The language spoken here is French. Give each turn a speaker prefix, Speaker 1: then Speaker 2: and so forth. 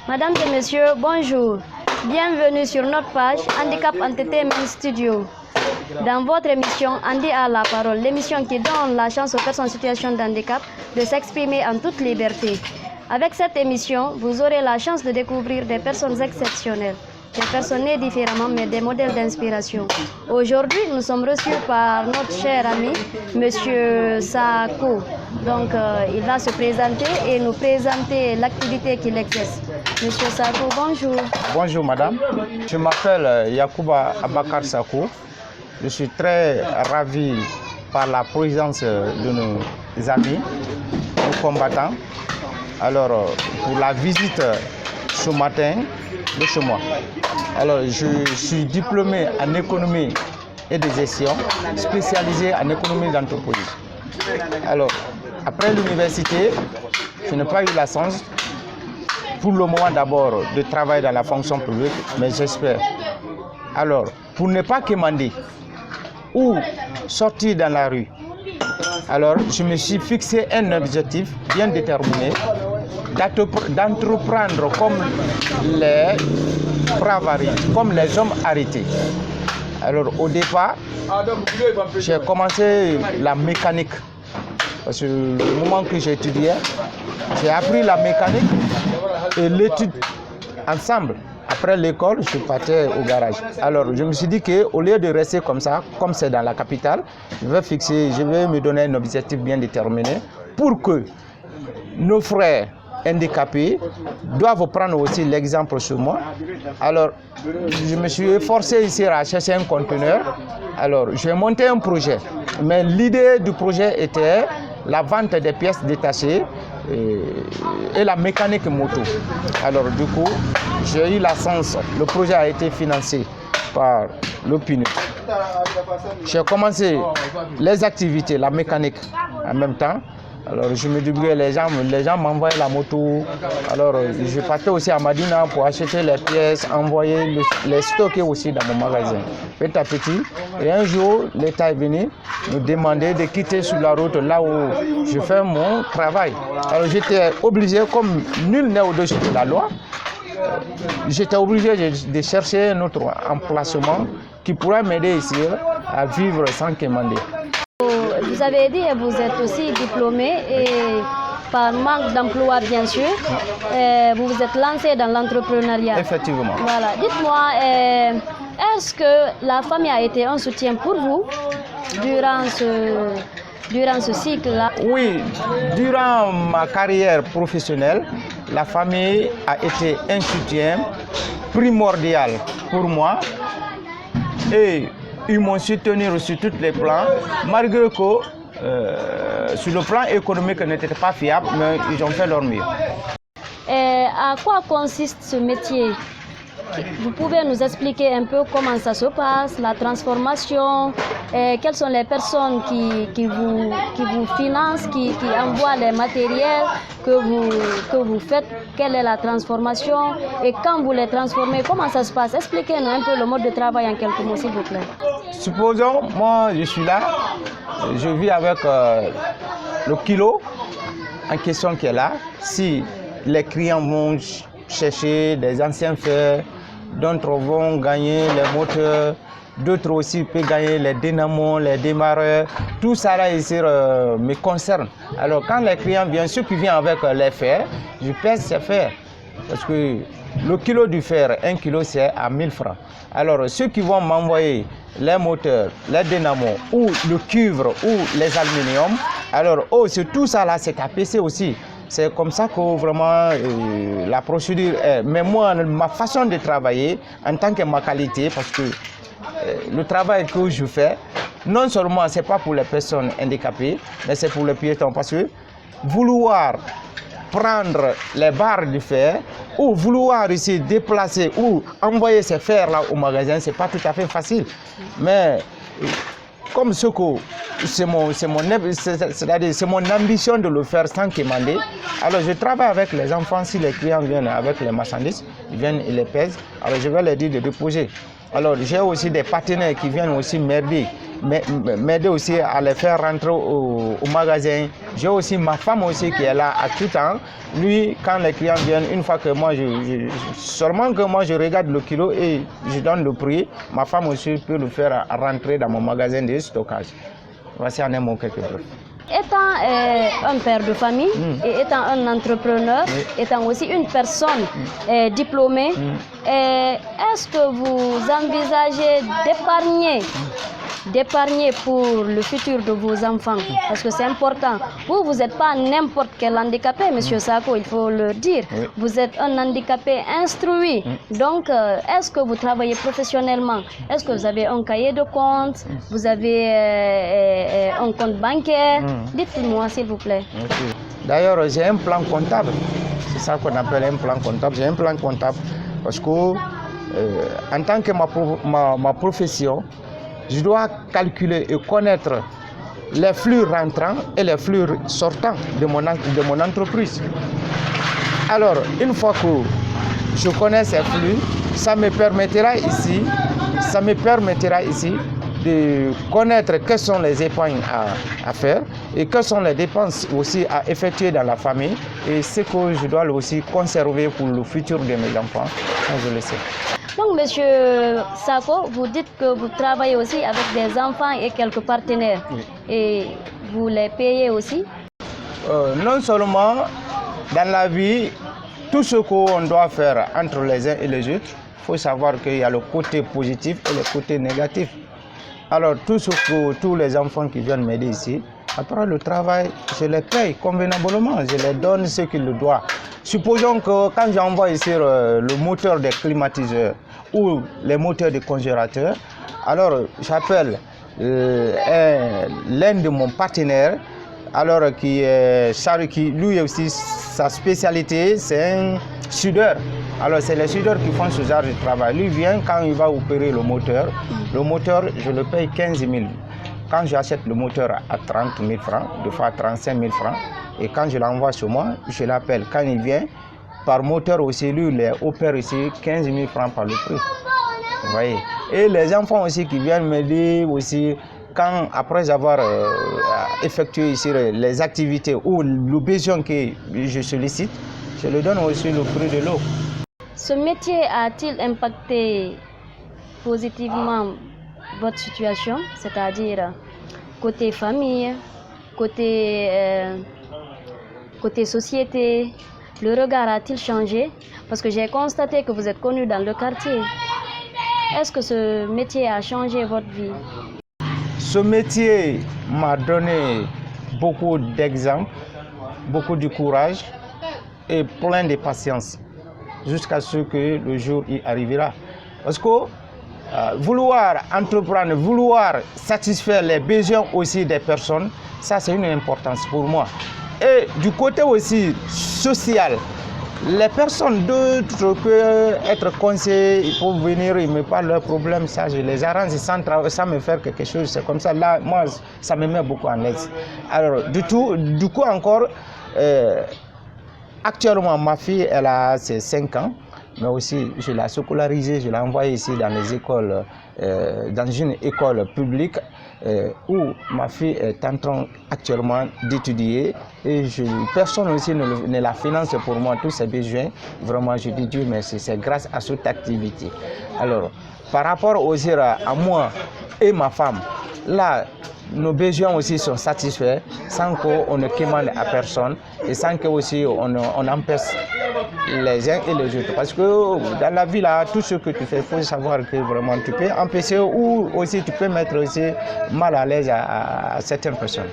Speaker 1: Mesdames et messieurs, bonjour. Bienvenue sur notre page Handicap Entertainment Studio. Dans votre émission Handi a la parole, l'émission qui donne la chance aux personnes en situation de handicap de s'exprimer en toute liberté. Avec cette émission, vous aurez la chance de découvrir des personnes exceptionnelles, des personnes nées différemment mais des modèles d'inspiration. Aujourd'hui, nous sommes reçus par notre cher ami, Monsieur Sako. Donc, il va se présenter et nous présenter l'activité qu'il exerce. Monsieur Sako, bonjour.
Speaker 2: Bonjour madame, je m'appelle Yacouba Abakar Sako. Je suis très ravi par la présence de nos amis, nos combattants. Alors, pour la visite ce matin de chez moi. Alors, je suis diplômé en économie et de gestion, spécialisé en économie d'entreprise. Alors, après l'université, je n'ai pas eu la chance, pour le moment d'abord, de travailler dans la fonction publique, mais j'espère. Alors, pour ne pas quémander ou sortir dans la rue, alors je me suis fixé un objectif bien déterminé d'entreprendre comme les braves, comme les hommes arrêtés. Alors au départ, j'ai commencé la mécanique. Parce que le moment que j'étudiais, j'ai appris la mécanique et l'étude ensemble. Après l'école, je partais au garage. Alors je me suis dit qu'au lieu de rester comme ça, comme c'est dans la capitale, je vais me donner un objectif bien déterminé pour que nos frères handicapés doivent prendre aussi l'exemple sur moi. Alors, je me suis efforcé ici à chercher un conteneur. Alors, j'ai monté un projet. Mais l'idée du projet était la vente des pièces détachées et la mécanique moto. Alors, du coup, j'ai eu la chance. Le projet a été financé par l'OPINU. J'ai commencé les activités, la mécanique en même temps. Alors je me débrouillais, les gens m'envoyaient la moto. Alors je partais aussi à Madina pour acheter les pièces, envoyer, les stocker aussi dans mon magasin. Petit à petit. Et un jour, l'État est venu me demander de quitter sur la route là où je fais mon travail. Alors j'étais obligé, comme nul n'est au-dessus de la loi, j'étais obligé de chercher un autre emplacement qui pourrait m'aider ici à vivre sans quémander.
Speaker 1: Vous avez dit que vous êtes aussi diplômé et par manque d'emploi bien sûr, vous vous êtes lancé dans l'entrepreneuriat.
Speaker 2: Effectivement.
Speaker 1: Voilà. Dites-moi, est-ce que la famille a été un soutien pour vous durant ce cycle-là?
Speaker 2: Oui, durant ma carrière professionnelle, la famille a été un soutien primordial pour moi et ils m'ont soutenu sur tous les plans, malgré que sur le plan économique n'était pas fiable, mais ils ont fait leur mieux.
Speaker 1: Et à quoi consiste ce métier? Vous pouvez nous expliquer un peu comment ça se passe, la transformation, et quelles sont les personnes qui vous financent, qui envoient les matériels que vous faites, quelle est la transformation et quand vous les transformez, comment ça se passe? Expliquez-nous un peu le mode de travail en quelques mots, s'il vous plaît.
Speaker 2: Supposons, moi je suis là, je vis avec le kilo en question qui est là. Si les clients vont chercher des anciens fers, d'autres vont gagner les moteurs, d'autres aussi peuvent gagner les dynamos, les démarreurs. Tout ça là ici me concerne. Alors quand les clients viennent, ceux qui viennent avec les fers, je pèse ces fers. Parce que le kilo du fer, 1 kilo, c'est à 1000 francs. Alors ceux qui vont m'envoyer les moteurs, les dynamos, ou le cuivre, ou les aluminium, alors c'est tout ça là, c'est à PC aussi. C'est comme ça que vraiment la procédure est. Mais moi, ma façon de travailler, en tant que ma qualité, parce que le travail que je fais, non seulement ce n'est pas pour les personnes handicapées, mais c'est pour les piétons. Parce que vouloir prendre les barres de fer, ou vouloir ici déplacer, ou envoyer ces fers là au magasin, ce n'est pas tout à fait facile. Mais comme ce que c'est mon ambition de le faire sans quémander. Alors je travaille avec les enfants, si les clients viennent avec les marchandises, ils viennent et les pèsent, alors je vais leur dire de déposer. Alors, j'ai aussi des partenaires qui viennent aussi m'aider aussi à les faire rentrer au magasin. J'ai aussi ma femme aussi qui est là à tout temps. Lui, quand les clients viennent, une fois que moi, seulement que moi je regarde le kilo et je donne le prix, ma femme aussi peut le faire rentrer dans mon magasin de stockage. Voici en un mot quelques preuves.
Speaker 1: Étant un père de famille et étant un entrepreneur, étant aussi une personne diplômée, est-ce que vous envisagez d'épargner pour le futur de vos enfants? Parce que c'est important. Vous n'êtes pas n'importe quel handicapé, Monsieur Sako, il faut le dire.
Speaker 2: Oui.
Speaker 1: Vous êtes un handicapé instruit. Donc, est-ce que vous travaillez professionnellement? Est-ce que vous avez un cahier de compte? Vous avez un compte bancaire? Dites-moi, s'il vous plaît.
Speaker 2: Okay. D'ailleurs, j'ai un plan comptable. C'est ça qu'on appelle un plan comptable. J'ai un plan comptable parce que, en tant que ma profession, je dois calculer et connaître les flux rentrants et les flux sortants de mon entreprise. Alors, une fois que je connais ces flux, ça me permettra ici de connaître quelles sont les épargnes à faire et quelles sont les dépenses aussi à effectuer dans la famille et ce que je dois aussi conserver pour le futur de mes enfants, ça je le sais.
Speaker 1: Donc, Monsieur Sako, vous dites que vous travaillez aussi avec des enfants et quelques partenaires.
Speaker 2: Oui.
Speaker 1: Et vous les payez aussi?
Speaker 2: Non seulement dans la vie, tout ce qu'on doit faire entre les uns et les autres, il faut savoir qu'il y a le côté positif et le côté négatif. Alors, tous les enfants qui viennent m'aider ici, après le travail, je les paye convenablement, je les donne ce qu'ils doivent. Supposons que quand j'envoie ici le moteur des climatiseurs ou les moteurs des congélateurs, alors j'appelle l'un de mon partenaire, alors qui lui aussi, sa spécialité, c'est un soudeur. Alors c'est les soudeurs qui font ce genre de travail. Lui vient quand il va opérer le moteur, je le paye 15 000. Quand j'achète le moteur à 30 000 francs, des fois à 35 000 francs, et quand je l'envoie chez moi, je l'appelle. Quand il vient, par moteur aussi, lui, il opère ici 15 000 francs par le prix. Vous voyez. Et les enfants aussi qui viennent m'aider aussi, après avoir effectué ici les activités ou le besoin que je sollicite, je leur donne aussi le prix de l'eau.
Speaker 1: Ce métier a-t-il impacté positivement votre situation, c'est-à-dire côté famille, côté société? Le regard a-t-il changé? Parce que j'ai constaté que vous êtes connu dans le quartier. Est-ce que ce métier a changé votre vie?
Speaker 2: Ce métier m'a donné beaucoup d'exemples, beaucoup de courage et plein de patience jusqu'à ce que le jour y arrivera. Parce que vouloir entreprendre, vouloir satisfaire les besoins aussi des personnes, ça c'est une importance pour moi. Et du côté aussi social, les personnes d'autres peuvent être conseillées, ils peuvent venir, ils me parlent de leurs problèmes, ça je les arrange sans me faire quelque chose, c'est comme ça. Là, moi, ça me met beaucoup en l'aise. Alors, du coup encore, actuellement, ma fille, elle a ses 5 ans, mais aussi je l'ai scolarisée, je l'ai envoyée ici dans les écoles, dans une école publique où ma fille est en train actuellement d'étudier et personne aussi ne la finance pour moi, tous ses besoins. Vraiment, je dis Dieu merci, c'est grâce à cette activité. Alors, par rapport aussi à moi et ma femme, là, nos besoins aussi sont satisfaits sans qu'on ne commande à personne et sans que aussi on empêche les uns et les autres. Parce que dans la vie, là, tout ce que tu fais, il faut savoir que vraiment tu peux empêcher ou aussi tu peux mettre aussi mal à l'aise à certaines personnes.